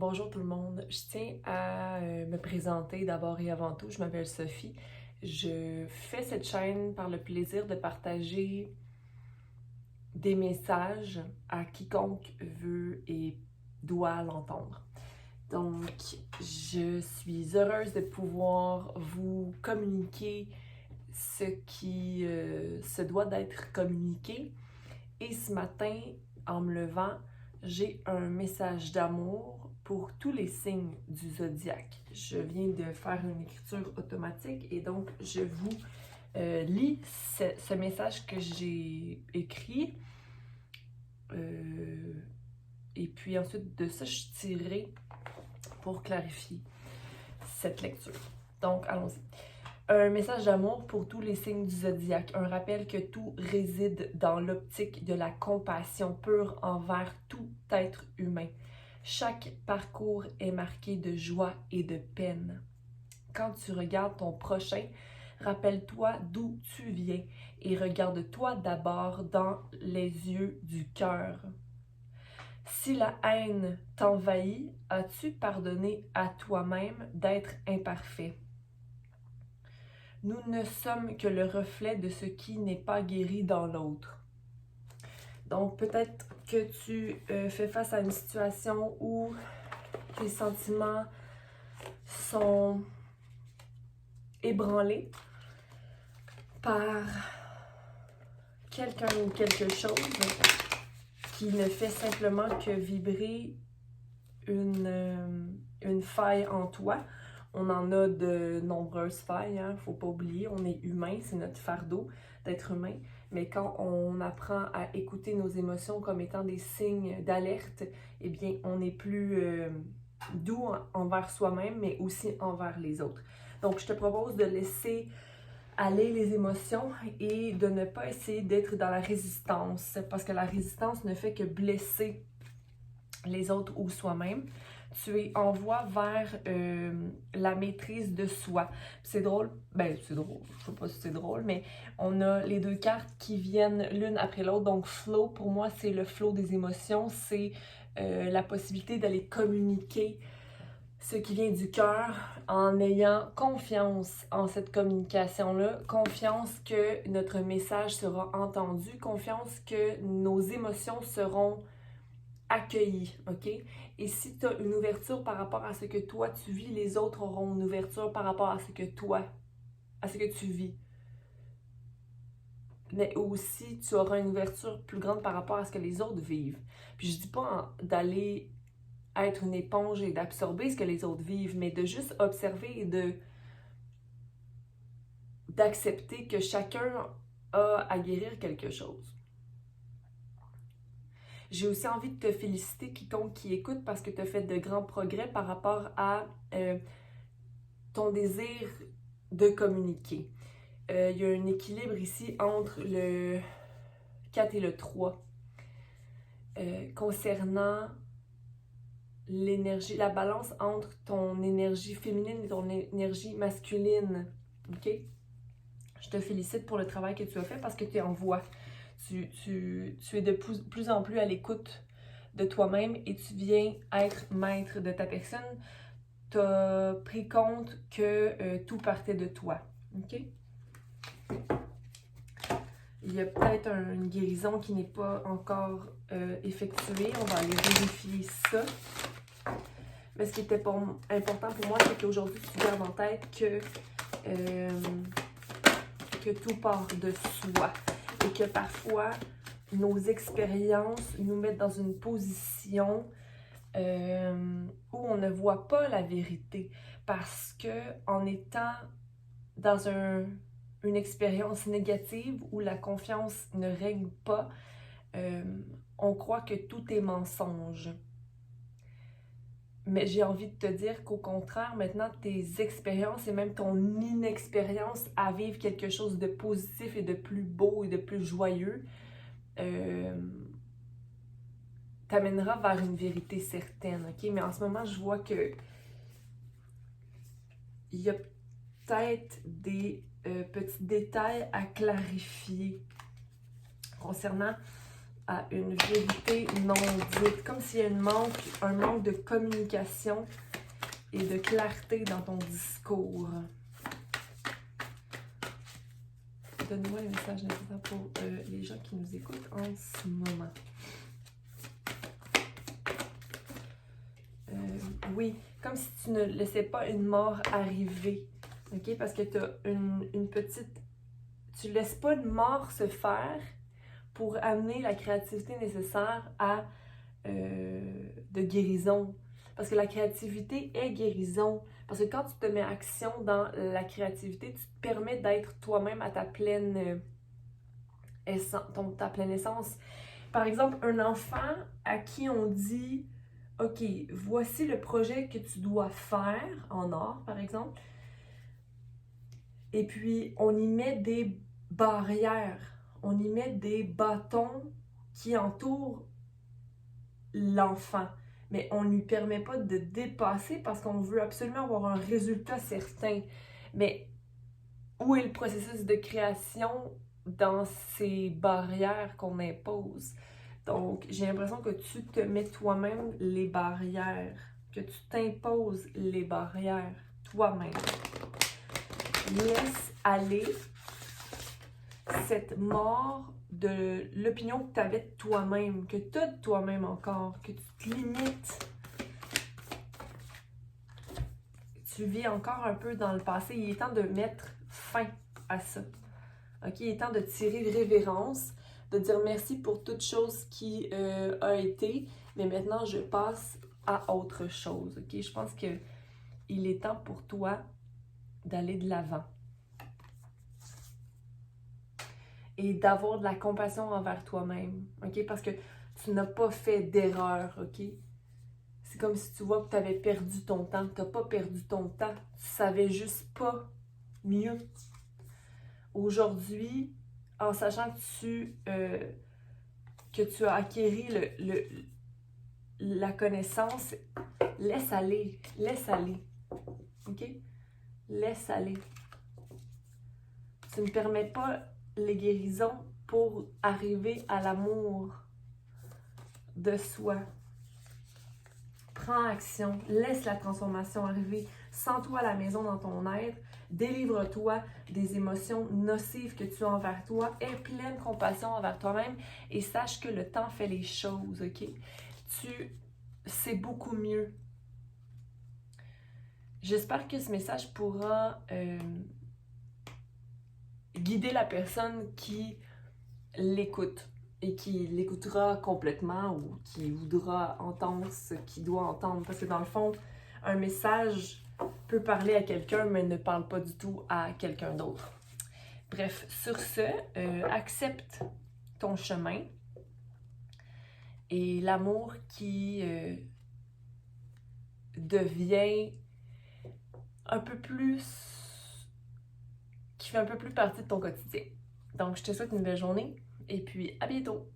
Bonjour tout le monde. Je tiens à me présenter d'abord et avant tout. Je m'appelle Sophie. Je fais cette chaîne par le plaisir de partager des messages à quiconque veut et doit l'entendre. Donc, je suis heureuse de pouvoir vous communiquer ce qui se doit d'être communiqué. Et ce matin, en me levant, j'ai un message d'amour pour tous les signes du zodiaque. Je viens de faire une écriture automatique et donc je vous lis ce message que j'ai écrit. Et puis ensuite de ça, je tirerai pour clarifier cette lecture. Donc, allons-y. Un message d'amour pour tous les signes du zodiaque. Un rappel que tout réside dans l'optique de la compassion pure envers tout être humain. Chaque parcours est marqué de joie et de peine. Quand tu regardes ton prochain, rappelle-toi d'où tu viens et regarde-toi d'abord dans les yeux du cœur. Si la haine t'envahit, as-tu pardonné à toi-même d'être imparfait? Nous ne sommes que le reflet de ce qui n'est pas guéri dans l'autre. Donc, peut-être que tu fais face à une situation où tes sentiments sont ébranlés par quelqu'un ou quelque chose qui ne fait simplement que vibrer une faille en toi. On en a de nombreuses failles, hein? Faut pas oublier, on est humain, c'est notre fardeau d'être humain. Mais quand on apprend à écouter nos émotions comme étant des signes d'alerte, eh bien, on est plus doux envers soi-même, mais aussi envers les autres. Donc, je te propose de laisser aller les émotions et de ne pas essayer d'être dans la résistance, parce que la résistance ne fait que blesser les autres ou soi-même. Tu es en voie vers la maîtrise de soi. C'est drôle, c'est drôle, je sais pas si c'est drôle, mais on a les deux cartes qui viennent l'une après l'autre. Donc flow, pour moi, c'est le flow des émotions, c'est la possibilité d'aller communiquer ce qui vient du cœur en ayant confiance en cette communication-là, confiance que notre message sera entendu, confiance que nos émotions seront accueilli, ok? Et si tu as une ouverture par rapport à ce que toi tu vis, les autres auront une ouverture par rapport à ce que tu vis. Mais aussi, tu auras une ouverture plus grande par rapport à ce que les autres vivent. Puis je dis pas d'aller être une éponge et d'absorber ce que les autres vivent, mais de juste observer et d'accepter que chacun a à guérir quelque chose. J'ai aussi envie de te féliciter, quiconque qui écoute, parce que tu as fait de grands progrès par rapport à ton désir de communiquer. Il y a un équilibre ici entre le 4 et le 3 concernant l'énergie, la balance entre ton énergie féminine et ton énergie masculine. OK? Je te félicite pour le travail que tu as fait parce que tu es en voie. Tu es de plus en plus à l'écoute de toi-même et tu viens être maître de ta personne. Tu as pris compte que tout partait de toi. OK? Il y a peut-être une guérison qui n'est pas encore effectuée. On va aller vérifier ça. Mais ce qui était important pour moi, c'est qu'aujourd'hui, tu gardes en tête que tout part de soi. Et que parfois, nos expériences nous mettent dans une position où on ne voit pas la vérité. Parce que en étant dans une expérience négative où la confiance ne règne pas, on croit que tout est mensonge. Mais j'ai envie de te dire qu'au contraire, maintenant, tes expériences et même ton inexpérience à vivre quelque chose de positif et de plus beau et de plus joyeux t'amènera vers une vérité certaine, ok? Mais en ce moment, je vois que il y a peut-être des petits détails à clarifier concernant à une vérité non dite, comme s'il y a un manque de communication et de clarté dans ton discours. Donne-moi le message nécessaire pour les gens qui nous écoutent en ce moment. Oui, comme si tu ne laissais pas une mort arriver, ok? Parce que tu as une petite... Tu laisses pas une mort se faire pour amener la créativité nécessaire à de guérison. Parce que la créativité est guérison. Parce que quand tu te mets action dans la créativité, tu te permets d'être toi-même à ta pleine ta pleine essence. Par exemple, un enfant à qui on dit « Ok, voici le projet que tu dois faire en art, par exemple. » Et puis, on y met des barrières, on y met des bâtons qui entourent l'enfant. Mais on ne lui permet pas de dépasser parce qu'on veut absolument avoir un résultat certain. Mais où est le processus de création dans ces barrières qu'on impose? Donc, j'ai l'impression que tu te mets toi-même les barrières, que tu t'imposes les barrières toi-même. Laisse aller cette mort de l'opinion que tu avais de toi-même, que tu as de toi-même encore, que tu te limites. Tu vis encore un peu dans le passé. Il est temps de mettre fin à ça. Okay? Il est temps de tirer révérence, de dire merci pour toute chose qui a été, mais maintenant je passe à autre chose. Okay? Je pense qu'il est temps pour toi d'aller de l'avant. Et d'avoir de la compassion envers toi-même, ok? Parce que tu n'as pas fait d'erreur, ok? C'est comme si tu vois que tu avais perdu ton temps. Tu n'as pas perdu ton temps. Tu savais juste pas mieux. Aujourd'hui, en sachant que tu as acquéri la connaissance, laisse aller, ok? Laisse aller. Tu ne permets pas les guérisons pour arriver à l'amour de soi. Prends action, laisse la transformation arriver. Sens-toi à la maison dans ton être, délivre-toi des émotions nocives que tu as envers toi, aie pleine compassion envers toi-même et sache que le temps fait les choses, ok? C'est beaucoup mieux. J'espère que ce message pourra guider la personne qui l'écoute et qui l'écoutera complètement ou qui voudra entendre ce qu'il doit entendre. Parce que dans le fond, un message peut parler à quelqu'un, mais ne parle pas du tout à quelqu'un d'autre. Bref, sur ce, accepte ton chemin et l'amour qui devient un peu plus... qui fait un peu plus partie de ton quotidien. Donc, je te souhaite une belle journée et puis à bientôt!